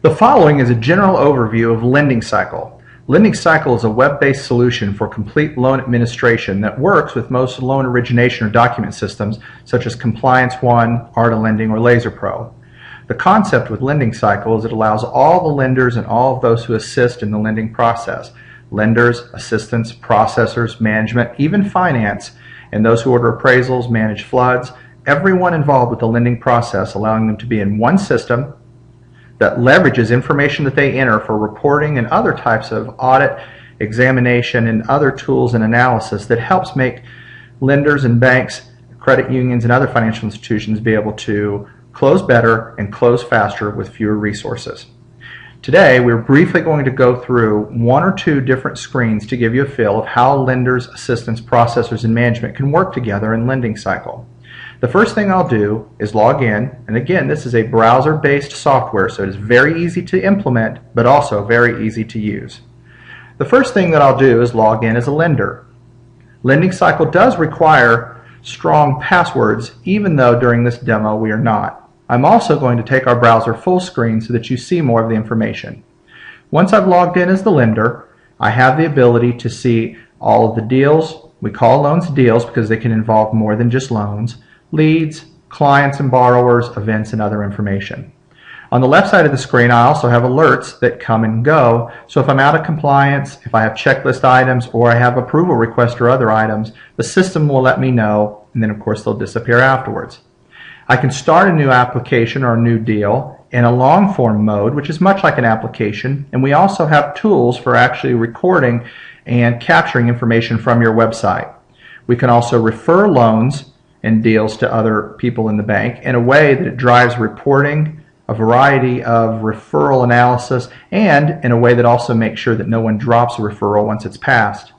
The following is a general overview of LendingCycle. LendingCycle is a web-based solution for complete loan administration that works with most loan origination or document systems such as Compliance One, Art of Lending, or LaserPro. The concept with LendingCycle is it allows all the lenders and all of those who assist in the lending process, lenders, assistants, processors, management, even finance, and those who order appraisals, manage floods, everyone involved with the lending process, allowing them to be in one system that leverages information that they enter for reporting and other types of audit, examination, and other tools and analysis that helps make lenders and banks, credit unions, and other financial institutions be able to close better and close faster with fewer resources. Today, we're briefly going to go through one or two different screens to give you a feel of how lenders, assistants, processors, and management can work together in LendingCycle. The first thing I'll do is log in, and again, this is a browser-based software, so it is very easy to implement, but also very easy to use. The first thing that I'll do is log in as a lender. LendingCycle does require strong passwords, even though during this demo we are not. I'm also going to take our browser full screen so that you see more of the information. Once I've logged in as the lender, I have the ability to see all of the deals. We call loans deals because they can involve more than just loans. Leads, clients and borrowers, events, and other information. On the left side of the screen, I also have alerts that come and go. So if I'm out of compliance, if I have checklist items, or I have approval requests or other items, the system will let me know, and then of course they'll disappear afterwards. I can start a new application or a new deal in a long form mode, which is much like an application, and we also have tools for actually recording and capturing information from your website. We can also refer loans and deals to other people in the bank in a way that it drives reporting, a variety of referral analysis, and in a way that also makes sure that no one drops a referral once it's passed.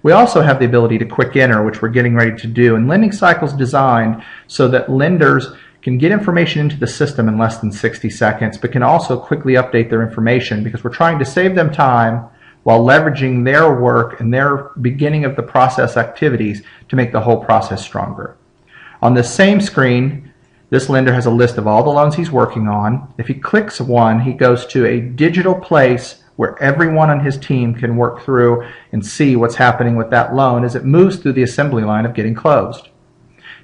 We also have the ability to quick enter, which we're getting ready to do, and LendingCycle is designed so that lenders can get information into the system in less than 60 seconds, but can also quickly update their information because we're trying to save them time while leveraging their work and their beginning of the process activities to make the whole process stronger. On the same screen, this lender has a list of all the loans he's working on. If he clicks one, he goes to a digital place where everyone on his team can work through and see what's happening with that loan as it moves through the assembly line of getting closed.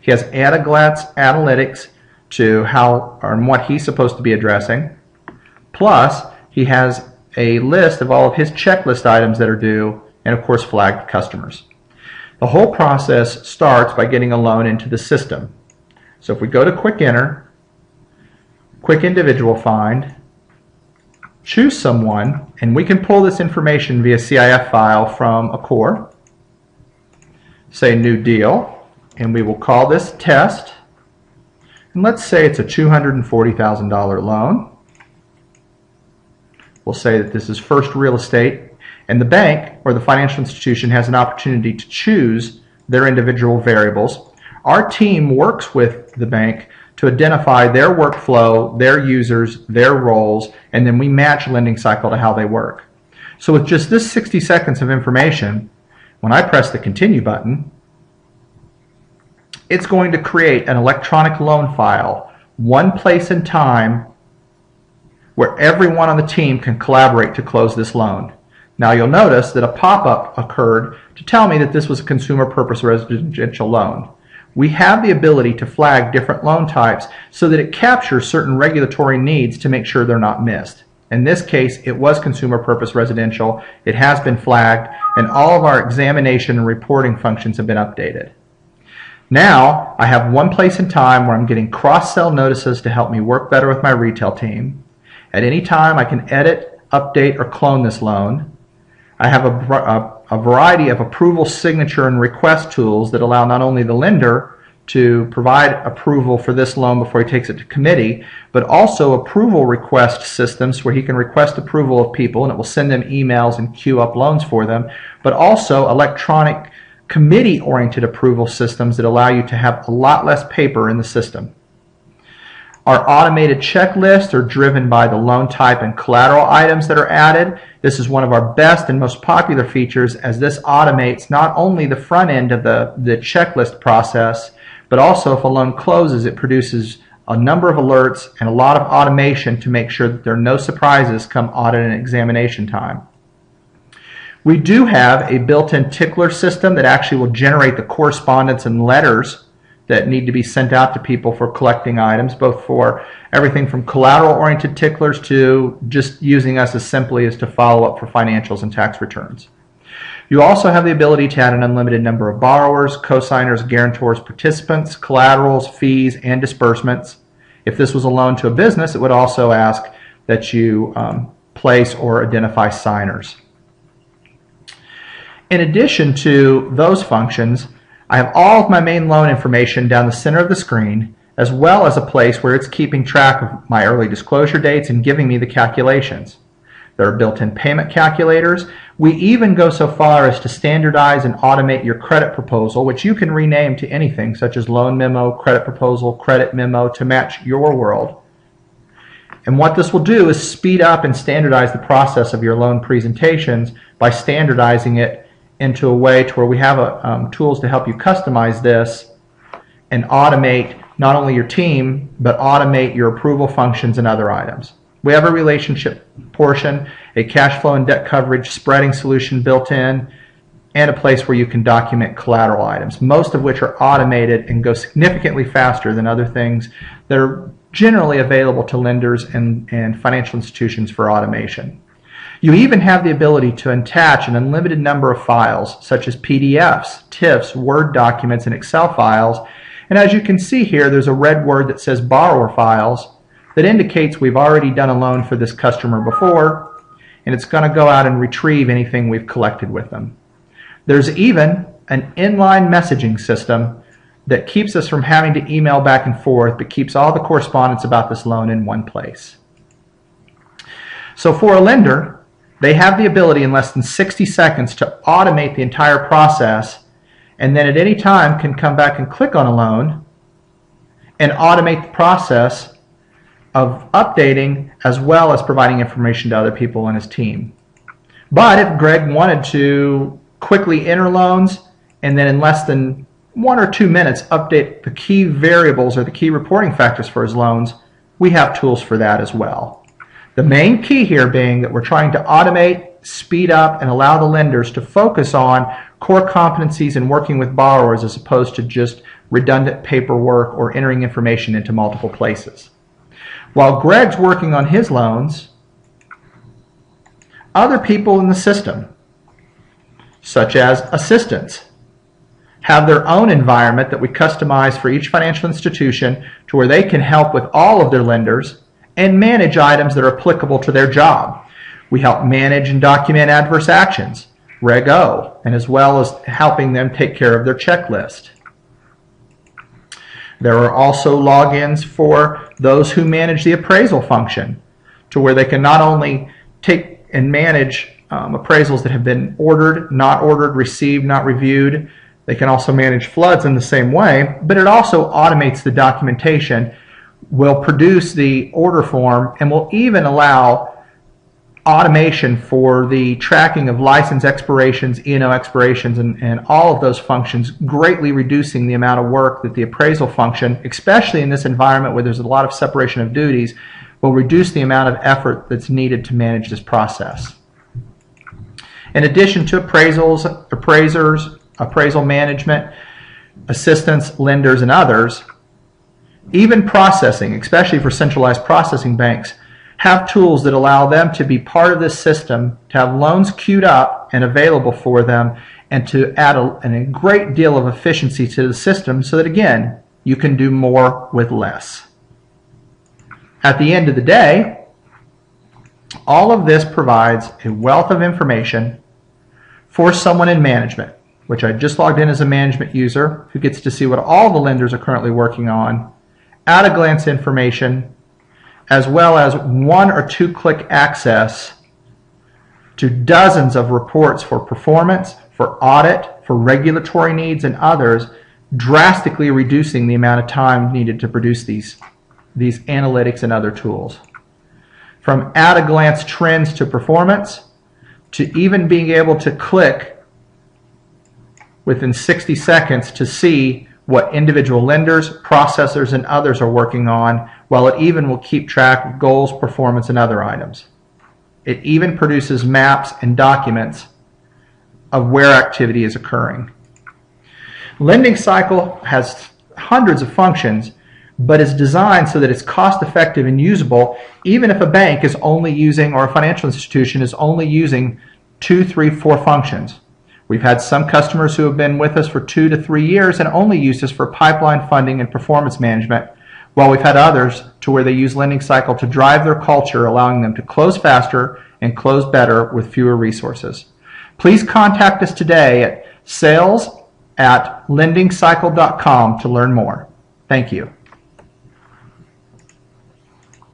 He has at-a-glance analytics to how or what he's supposed to be addressing. Plus, he has a list of all of his checklist items that are due and, of course, flagged customers. The whole process starts by getting a loan into the system. So if we go to Quick Enter, Quick Individual Find, choose someone, and we can pull this information via CIF file from a core, say New Deal, and we will call this Test, and let's say it's a $240,000 loan. We'll say that this is First Real Estate, and the bank or the financial institution has an opportunity to choose their individual variables. Our team works with the bank to identify their workflow, their users, their roles, and then we match LendingCycle to how they work. So with just this 60 seconds of information, when I press the Continue button, it's going to create an electronic loan file, one place and time, where everyone on the team can collaborate to close this loan. Now you'll notice that a pop-up occurred to tell me that this was a consumer purpose residential loan. We have the ability to flag different loan types so that it captures certain regulatory needs to make sure they're not missed. In this case, it was consumer purpose residential. It has been flagged, and all of our examination and reporting functions have been updated. Now I have one place and time where I'm getting cross-sell notices to help me work better with my retail team. At any time I can edit, update, or clone this loan. I have a variety of approval signature and request tools that allow not only the lender to provide approval for this loan before he takes it to committee, but also approval request systems where he can request approval of people and it will send them emails and queue up loans for them, but also electronic committee-oriented approval systems that allow you to have a lot less paper in the system. Our automated checklists are driven by the loan type and collateral items that are added. This is one of our best and most popular features as this automates not only the front end of the checklist process, but also if a loan closes, it produces a number of alerts, and a lot of automation to make sure that there are no surprises come audit and examination time. We do have a built-in tickler system that actually will generate the correspondence and letters that need to be sent out to people for collecting items, both for everything from collateral-oriented ticklers to just using us as simply as to follow up for financials and tax returns. You also have the ability to add an unlimited number of borrowers, cosigners, guarantors, participants, collaterals, fees, and disbursements. If this was a loan to a business, it would also ask that you place or identify signers. In addition to those functions, I have all of my main loan information down the center of the screen, as well as a place where it's keeping track of my early disclosure dates and giving me the calculations. There are built-in payment calculators. We even go so far as to standardize and automate your credit proposal, which you can rename to anything such as loan memo, credit proposal, credit memo to match your world. And what this will do is speed up and standardize the process of your loan presentations by standardizing it into a way to where we have tools to help you customize this and automate not only your team, but automate your approval functions and other items. We have a relationship portion, a cash flow and debt coverage spreading solution built in, and a place where you can document collateral items, most of which are automated and go significantly faster than other things that are generally available to lenders and financial institutions for automation. You even have the ability to attach an unlimited number of files, such as PDFs, TIFFs, Word documents, and Excel files. And as you can see here, there's a red word that says borrower files that indicates we've already done a loan for this customer before, and it's going to go out and retrieve anything we've collected with them. There's even an inline messaging system that keeps us from having to email back and forth, but keeps all the correspondence about this loan in one place. So for a lender, they have the ability in less than 60 seconds to automate the entire process, and then at any time can come back and click on a loan and automate the process of updating as well as providing information to other people on his team. But if Greg wanted to quickly enter loans and then in less than 1 or 2 minutes update the key variables or the key reporting factors for his loans, we have tools for that as well. The main key here being that we're trying to automate, speed up, and allow the lenders to focus on core competencies in working with borrowers as opposed to just redundant paperwork or entering information into multiple places. While Greg's working on his loans, other people in the system, such as assistants, have their own environment that we customize for each financial institution to where they can help with all of their lenders and manage items that are applicable to their job. We help manage and document adverse actions, Reg O, and as well as helping them take care of their checklist. There are also logins for those who manage the appraisal function, to where they can not only take and manage appraisals that have been ordered, not ordered, received, not reviewed. They can also manage floods in the same way, but it also automates the documentation, will produce the order form, and will even allow automation for the tracking of license expirations, E&O expirations, and all of those functions, greatly reducing the amount of work that the appraisal function, especially in this environment where there's a lot of separation of duties, will reduce the amount of effort that's needed to manage this process. In addition to appraisals, appraisers, appraisal management, assistants, lenders, and others, even processing, especially for centralized processing banks, have tools that allow them to be part of this system, to have loans queued up and available for them, and to add a great deal of efficiency to the system so that, again, you can do more with less. At the end of the day, all of this provides a wealth of information for someone in management, which I just logged in as a management user, who gets to see what all the lenders are currently working on, at-a-glance information, as well as 1 or 2 click access to dozens of reports for performance, for audit, for regulatory needs, and others, drastically reducing the amount of time needed to produce these analytics and other tools. From at-a-glance trends to performance, to even being able to click within 60 seconds to see what individual lenders, processors, and others are working on, while it even will keep track of goals, performance, and other items. It even produces maps and documents of where activity is occurring. LendingCycle has hundreds of functions, but is designed so that it's cost-effective and usable even if a bank is only using, or a financial institution is only using 2, 3, 4 functions. We've had some customers who have been with us for 2 to 3 years and only used us for pipeline funding and performance management, while we've had others to where they use LendingCycle to drive their culture, allowing them to close faster and close better with fewer resources. Please contact us today at sales@lendingcycle.com to learn more. Thank you.